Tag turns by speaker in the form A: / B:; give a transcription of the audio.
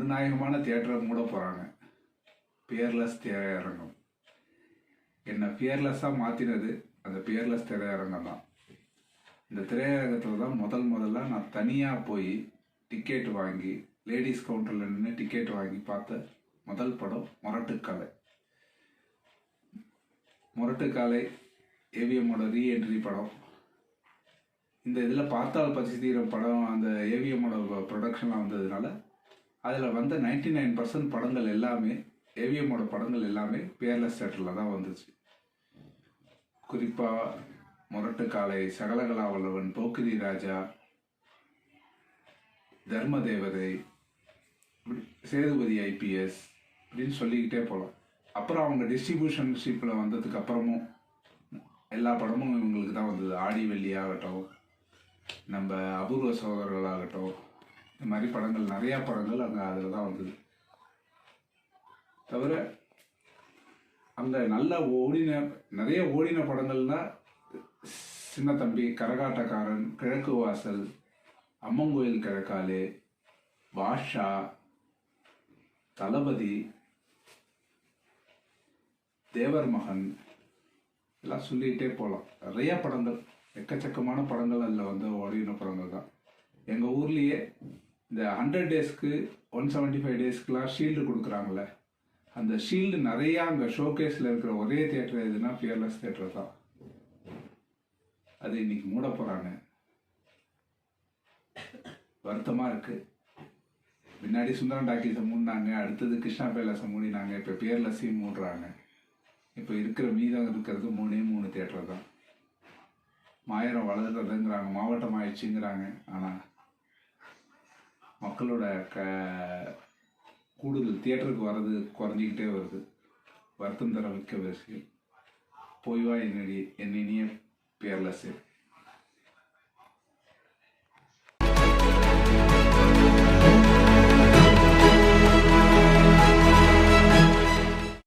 A: நடுநாயகமான தியேட்டரை மூட போகிறாங்க. பியர்லெஸ் திரையரங்கம். என்னை பியர்லெஸ்ஸாக மாற்றினது அந்த பியர்லெஸ் திரையரங்கம் தான். இந்த திரையரங்கத்தில் தான் முதல்ல நான் தனியாக போய் டிக்கெட் வாங்கி லேடிஸ் கவுண்டரில் நின்று டிக்கெட் வாங்கி பார்த்த முதல் படம் முரட்டுக்காலை. முரட்டுக்காலை ஏவிஎம்மோட ரீஎன்ட்ரி படம். இந்த இதில் பார்த்தால் பசி தீர படம் அந்த ஏவிஎம்மோட ப்ரொடக்ஷனில் வந்ததுனால அதில் வந்த 99% படங்கள் எல்லாமே ஏவிஎம்மோட படங்கள் எல்லாமே பியர்லெஸ் தியேட்டரில் தான் வந்துச்சு. குறிப்பாக முரட்டுக்காலை, சகலகலா வல்லவன், போக்கிரி ராஜா, தர்ம தேவதை, சேதுபதி ஐபிஎஸ் அப்படின்னு சொல்லிக்கிட்டே போகலாம். அப்புறம் அவங்க டிஸ்ட்ரிபியூஷன்ஷிப்பில் வந்ததுக்கு அப்புறமும் எல்லா படமும் இவங்களுக்கு தான் வந்தது. ஆடி வெள்ளி ஆகட்டும், நம்ம அபூர்வ சகோதரர்களாகட்டும், இந்த மாதிரி படங்கள் நிறையா படங்கள் அங்கே அதில் தான் வந்தது. தவிர அங்கே நல்லா நிறைய ஓடின படங்கள்னால் சின்ன தம்பி, கரகாட்டக்காரன், கிழக்கு வாசல், அம்மங்கோயில் கிழக்காலே, பாஷா, தளபதி, தேவர் மகன், எல்லாம் சொல்லிகிட்டே போகலாம். நிறையா படங்கள், எக்கச்சக்கமான படங்கள் அதில் வந்து ஓடின படங்கள் தான். எங்கள் ஊர்லேயே இந்த 100 டேஸ்க்கு 175 டேஸ்க்குலாம் ஷீல்டு கொடுக்குறாங்களே, அந்த ஷீல்டு நிறையா அங்கே ஷோகேஸில் இருக்கிற ஒரே தியேட்டர் எதுனா பியர்லெஸ் தியேட்டர் தான். அது இன்னைக்கு மூட போகிறாங்க. வருத்தமாக இருக்குது. முன்னாடி சுந்தரம் டாக்கீஸை மூடினாங்க, அடுத்தது கிருஷ்ணா பேலஸை மூடினாங்க, இப்போ பியர்லெஸ்ஸையும் மூடுறாங்க. இப்போ இருக்கிற மீதம் இருக்கிறது 3 தியேட்டர் தான். மாயிரம் வளர்றதுங்கிறாங்க, மாவட்டம் ஆயிடுச்சுங்கிறாங்க. ஆனால் மக்களோட கூடுதல் தியேட்டருக்கு வர்றது குறைஞ்சிக்கிட்டே வருது. வருத்தம் தர மிக்க விஷயம். போய் வா என்னிய பியர்லெஸ்ஸு.